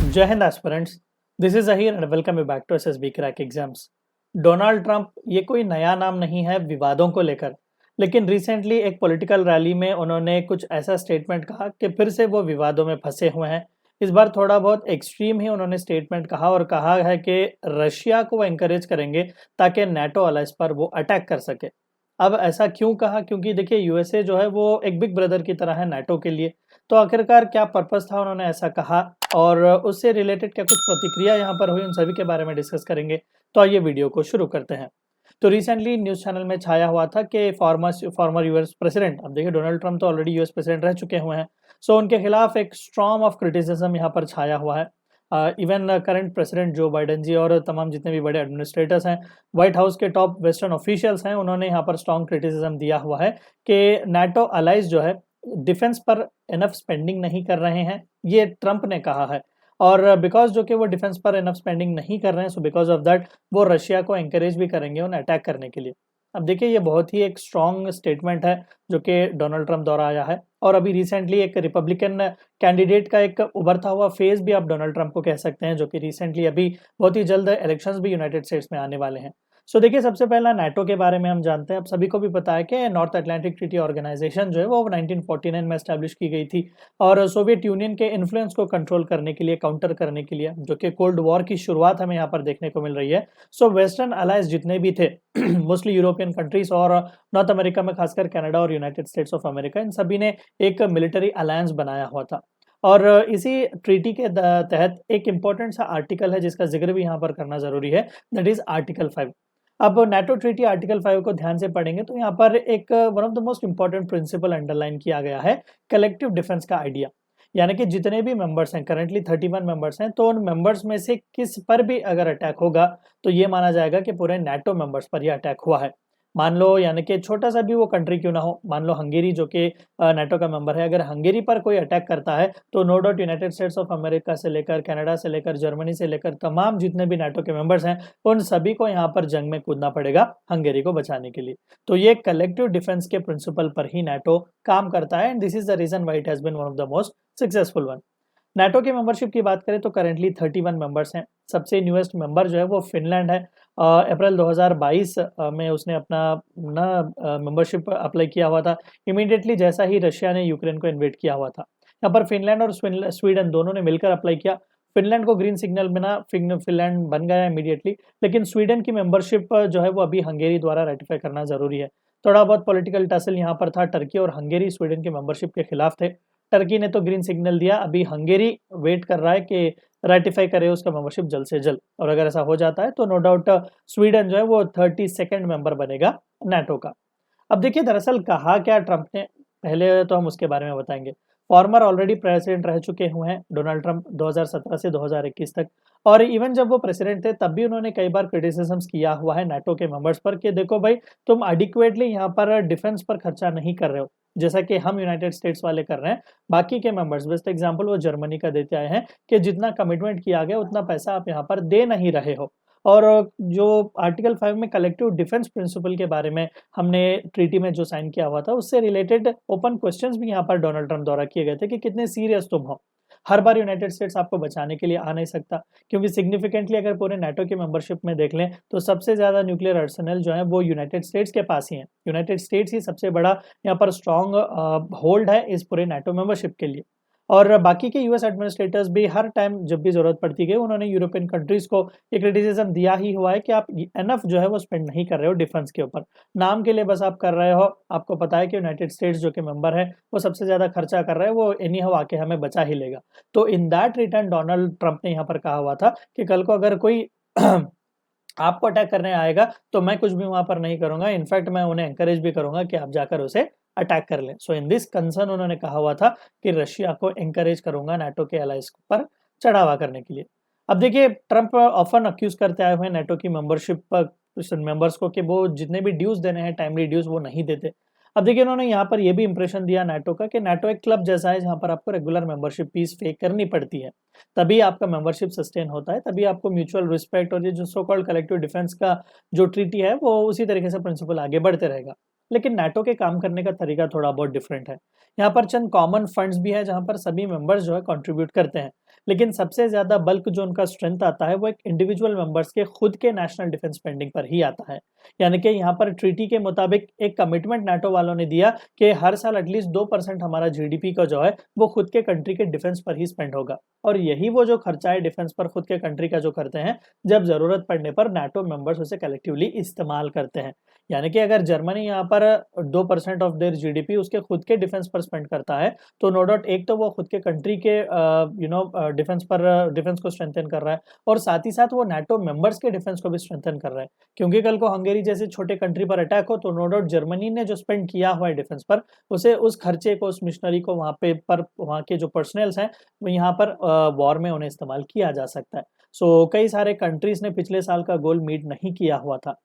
जय Hind aspirants. This is Aheer and welcome you back to SSB crack exams. Donald Trump ये कोई नया नाम नहीं है विवादों को लेकर, लेकिन रिसेंटली एक पॉलिटिकल रैली में उन्होंने कुछ ऐसा स्टेटमेंट कहा कि फिर से वो विवादों में फंसे हुए हैं। इस बार थोड़ा बहुत एक्सट्रीम ही उन्होंने स्टेटमेंट कहा और कहा है कि रशिया को वो एंकरेज करेंगे ताकि नाटो अलायंस पर वो अटैक कर सके। अब ऐसा क्यों कहा? क्योंकि देखिए यूएसए जो है वो एक बिग ब्रदर की तरह है नाटो के लिए। तो आखिरकार क्या पर्पस था उन्होंने ऐसा कहा और उससे रिलेटेड क्या कुछ प्रतिक्रिया यहाँ पर हुई, उन सभी के बारे में डिस्कस करेंगे। तो आइए वीडियो को शुरू करते हैं। तो रिसेंटली न्यूज़ चैनल में छाया हुआ था कि फॉर्मर यूएस प्रेसिडेंट, अब देखिए डोनाल्ड ट्रंप तो ऑलरेडी यूएस प्रेसिडेंट रह चुके हुए हैं, सो उनके खिलाफ एक स्टॉर्म ऑफ क्रिटिसिज्म यहाँ पर छाया हुआ है। Even current president Joe Biden ji और तमाम जितने भी बड़े एडमिनिस्ट्रेटर्स हैं, व्हाइट हाउस के टॉप वेस्टर्न ऑफिशियल्स हैं, उन्होंने यहाँ पर स्ट्रॉन्ग क्रिटिसिज्म दिया हुआ है कि नाटो अलाइज जो है डिफेंस पर इनफ स्पेंडिंग नहीं कर रहे हैं, ये ट्रंप ने कहा है। और बिकॉज जो कि वो डिफेंस पर इनफ स्पेंडिंग नहीं कर रहे हैं, सो बिकॉज ऑफ दैट वो रशिया को एंकरेज भी करेंगे उन्हें अटैक करने के लिए। अब देखिए ये बहुत ही एक स्ट्रॉन्ग स्टेटमेंट है जो कि डोनाल्ड ट्रंप द्वारा आया है। और अभी रिसेंटली एक रिपब्लिकन कैंडिडेट का एक उभरता हुआ फेस भी आप डोनाल्ड ट्रंप को कह सकते हैं, जो कि रिसेंटली अभी बहुत ही जल्द इलेक्शंस भी यूनाइटेड स्टेट्स में आने वाले हैं। सो देखिए सबसे पहला नाटो के बारे में हम जानते हैं। अब सभी को भी पता है कि नॉर्थ अटलांटिक ट्रीटी ऑर्गेनाइजेशन जो है वो 1949 में एस्टैब्लिश की गई थी और सोवियत यूनियन के इन्फ्लुएंस को कंट्रोल करने के लिए, काउंटर करने के लिए, जो कि कोल्ड वॉर की शुरुआत हमें यहाँ पर देखने को मिल रही है। सो वेस्टर्न अलायंस जितने भी थे मोस्टली यूरोपियन कंट्रीज और नॉर्थ अमेरिका में खासकर कनाडा और यूनाइटेड स्टेट्स ऑफ अमेरिका, इन सभी ने एक मिलिट्री अलायंस बनाया हुआ था। और इसी ट्रीटी के तहत एक इंपॉर्टेंट सा आर्टिकल है जिसका जिक्र भी यहाँ पर करना जरूरी है, दैट इज आर्टिकल 5। अब नाटो ट्रीटी आर्टिकल 5 को ध्यान से पढ़ेंगे तो यहाँ पर एक one of the most important principle underline किया गया है, कलेक्टिव डिफेंस का आइडिया। यानी कि जितने भी मेंबर्स हैं, करंटली 31 मेंबर्स हैं, तो उन मेंबर्स में से किस पर भी अगर अटैक होगा तो ये माना जाएगा कि पूरे नाटो मेंबर्स पर यह अटैक हुआ है। मान लो यानी कि छोटा सा भी वो कंट्री क्यों ना हो, मान लो हंगेरी जो कि नाटो का मेंबर है, अगर हंगेरी पर कोई अटैक करता है तो no doubt United States of America से लेकर कनाडा से लेकर जर्मनी से लेकर तमाम जितने भी नाटो के मेंबर्स हैं उन सभी को यहाँ पर जंग में कूदना पड़ेगा हंगेरी को बचाने के लिए। तो ये कलेक्टिव डिफेंस के प्रिंसिपल पर ही नाटो काम करता है and this is the reason why it has been one of the most successful one. NATO की मेंबरशिप की बात करें तो करेंटली 31 मेंबर्स हैं। सबसे न्यूएस्ट मेंबर जो है वो फिनलैंड है। अप्रैल 2022 में उसने अपना ना मेंबरशिप अप्लाई किया हुआ था, इमीडिएटली जैसा ही रशिया ने यूक्रेन को इन्वेड किया हुआ था। यहाँ पर फिनलैंड और स्वीडन दोनों ने मिलकर अप्लाई किया। फिनलैंड को ग्रीन सिग्नल मिला, फिनलैंड बन गया इमीडिएटली, लेकिन स्वीडन की मेंबरशिप जो है वो अभी हंगेरी द्वारा रेटिफाई करना जरूरी है। थोड़ा बहुत पॉलिटिकल टसल यहाँ पर था, टर्की और हंगेरी स्वीडन की मेंबरशिप के खिलाफ थे। टर्की ने तो ग्रीन सिग्नल दिया, अभी हंगेरी वेट कर रहा है कि रेटिफाई करे उसका मेंबरशिप जल्द से जल्द, और अगर ऐसा हो जाता है तो नो डाउट स्वीडन जो है वो 32nd मेंबर बनेगा नाटो का। अब देखिए दरअसल कहा क्या ट्रंप ने, पहले तो हम उसके बारे में बताएंगे। फॉर्मर ऑलरेडी प्रेसिडेंट रह चुके हुए हैं डोनाल्ड ट्रंप 2017 से 2021 तक, और इवन जब वो प्रेसिडेंट थे तब भी उन्होंने कई बार क्रिटिसिज्म्स किया हुआ है नाटो के मेंबर्स पर कि देखो भाई, तुम एडिक्वेटली यहाँ पर डिफेंस पर खर्चा नहीं कर रहे हो जैसा कि हम यूनाइटेड स्टेट्स वाले कर रहे हैं। बाकी के मेंबर्स, बेस्ट एग्जांपल वो जर्मनी का देते आए हैं कि जितना कमिटमेंट किया गया उतना पैसा आप यहाँ पर दे नहीं रहे हो। और जो आर्टिकल 5 में कलेक्टिव डिफेंस प्रिंसिपल के बारे में हमने ट्रीटी में जो साइन किया हुआ था उससे रिलेटेड ओपन क्वेश्चंस भी यहाँ पर डोनाल्ड ट्रंप द्वारा किए गए थे कि कितने सीरियस तुम हो। हर बार यूनाइटेड स्टेट्स आपको बचाने के लिए आ नहीं सकता, क्योंकि सिग्निफिकेंटली अगर पूरे नाटो की मेंबरशिप में देख लें तो सबसे ज्यादा न्यूक्लियर आर्सेनल जो है वो यूनाइटेड स्टेट्स के पास ही है। यूनाइटेड स्टेट्स ही सबसे बड़ा यहाँ पर स्ट्रॉन्ग होल्ड है इस पूरे नाटो मेंबरशिप के लिए। और बाकी के यूएस एडमिनिस्ट्रेटर्स भी हर टाइम जब भी जरूरत पड़ती है उन्होंने यूरोपियन कंट्रीज को एक क्रिटिसिज्म दिया ही हुआ है कि आप एनफ जो है वो स्पेंड नहीं कर रहे हो डिफेंस के ऊपर, नाम के लिए बस आप कर रहे हो। आपको पता है कि यूनाइटेड स्टेट्स जो कि मेंबर है वो सबसे ज्यादा खर्चा कर रहे हैं, वो एनी हाउ आके हमें बचा ही लेगा। तो in that return Donald Trump ने यहाँ पर कहा हुआ था कि कल को अगर कोई आपको अटैक करने आएगा तो मैं कुछ भी वहां पर नहीं करूंगा, इनफैक्ट मैं उन्हें एंकरेज भी करूंगा कि आप जाकर उसे अटैक कर लें। सो इन दिस कंसर्न उन्होंने कहा हुआ था कि रशिया को एंकरेज करूंगा नाटो के अलायंस पर चढ़ावा करने के लिए। अब देखिए ट्रंप ऑफन अक्यूज करते आए हुए नाटो की मेंबरशिप मेंबर्स को कि वो जितने भी ड्यूज देने हैं, टाइमली ड्यूज, वो नहीं देते। अब देखिए उन्होंने यहाँ पर यह भी इंप्रेशन दिया नाटो का कि नाटो एक क्लब जैसा है जहां पर आपको रेगुलर मेंबरशिप फीस पे करनी पड़ती है, तभी आपका मेंबरशिप सस्टेन होता है, तभी आपको म्यूचुअल रिस्पेक्ट और ये जो सो कॉल्ड कलेक्टिव डिफेंस का जो ट्रीटी है वो उसी तरीके से प्रिंसिपल आगे बढ़ते रहेगा। लेकिन नाटो के काम करने का तरीका थोड़ा बहुत डिफरेंट है। यहाँ पर चंद कॉमन फंड्स भी है जहाँ पर सभी मेंबर्स जो है कंट्रीब्यूट करते हैं। लेकिन सबसे ज़्यादा बल्क जो उनका स्ट्रेंथ आता है वो एक इंडिविजुअल मेंबर्स के खुद के नेशनल डिफेंस स्पेंडिंग पर ही आता है। यानी कि यहाँ पर ट्रीटी के मुताबिक एक कमिटमेंट नाटो वालों ने दिया कि हर साल एटलीस्ट 2% हमारा जीडीपी का जो है वो खुद के कंट्री के डिफेंस पर ही स्पेंड होगा। और यही वो जो खर्चा है डिफेंस पर खुद के कंट्री का जो करते हैं, जब ज़रूरत पड़ने पर नाटो मेंबर्स उसे कलेक्टिवली इस्तेमाल करते हैं। यानी कि अगर जर्मनी यहाँ पर 2% ऑफ देयर जीडीपी उसके खुद के डिफेंस पर स्पेंड करता है, तो नो डाउट एक तो वो खुद के कंट्री के डिफेंस को स्ट्रेंथन कर रहा है, और साथ ही साथ वो नाटो मेंबर्स के डिफेंस को भी स्ट्रेंथन कर रहा है। क्योंकि कल को हंगेरी जैसे छोटे कंट्री पर अटैक हो तो नो डाउट जर्मनी ने जो स्पेंड किया हुआ है डिफेंस पर, उसे उस खर्चे को, उस मिशनरी को वहाँ के जो पर्सनल्स हैं वो यहाँ पर वॉर में उन्हें इस्तेमाल किया जा सकता है। सो कई सारे कंट्रीज ने पिछले साल का गोल मीट नहीं किया हुआ था।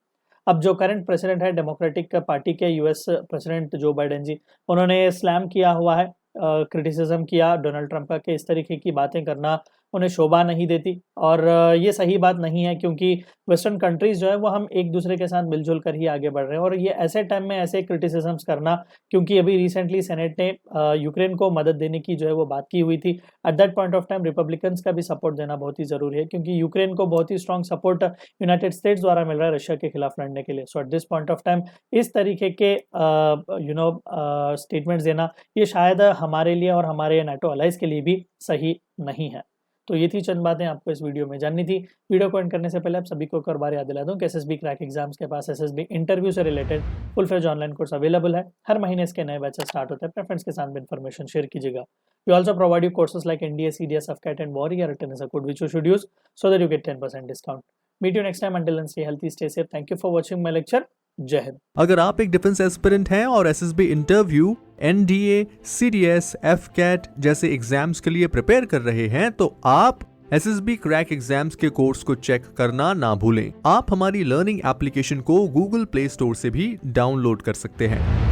अब जो करंट प्रेसिडेंट है डेमोक्रेटिक पार्टी के, यूएस प्रेसिडेंट जो बाइडेन जी, उन्होंने स्लैम किया हुआ है, क्रिटिसिज्म किया डोनाल्ड ट्रंप का कि इस तरीके की बातें करना उन्हें शोभा नहीं देती, और ये सही बात नहीं है, क्योंकि वेस्टर्न कंट्रीज जो है वो हम एक दूसरे के साथ मिलजुल कर ही आगे बढ़ रहे हैं। और ये ऐसे टाइम में ऐसे क्रिटिसिजम्स करना, क्योंकि अभी रिसेंटली सेनेट ने यूक्रेन को मदद देने की जो है वो बात की हुई थी। At that point of time Republicans का भी सपोर्ट देना बहुत ही जरूरी है, क्योंकि यूक्रेन को बहुत ही स्ट्रॉन्ग सपोर्ट यूनाइटेड स्टेट्स द्वारा मिल रहा है रशिया के खिलाफ लड़ने के लिए। So at this point of time इस तरीके के स्टेटमेंट्स देना ये शायद हमारे लिए और हमारे नाटो अलाइज के लिए भी सही नहीं है। तो ये थी चंद बातें आपको इस वीडियो में जाननी थी। वीडियो को एंड करने से पहले आप सभी को एक और बार याद दिला दूं कि एसएसबी क्रैक एग्जाम्स के पास एसएसबी इंटरव्यू से related full fledge online course available है। हर महीने इसके नए बैचेस स्टार्ट होते हैं। अपने फ्रेंड्स के साथ भी इन्फॉर्मेशन शेयर कीजिएगा। We also provide you courses like NDA, CDS, AFCAT and warrior written as a code which you should use so that you get 10% discount. Meet you next time, until then stay healthy, stay safe. Thank you for watching my lecture. Jai Hind. अगर आप एक defence aspirant हैं और SSB interview, NDA, CDS, AFCAT जैसे exams के लिए prepare कर रहे हैं, तो आप एसएसबी क्रैक एग्जाम्स के कोर्स को चेक करना ना भूलें। आप हमारी लर्निंग एप्लीकेशन को गूगल प्ले स्टोर से भी डाउनलोड कर सकते हैं।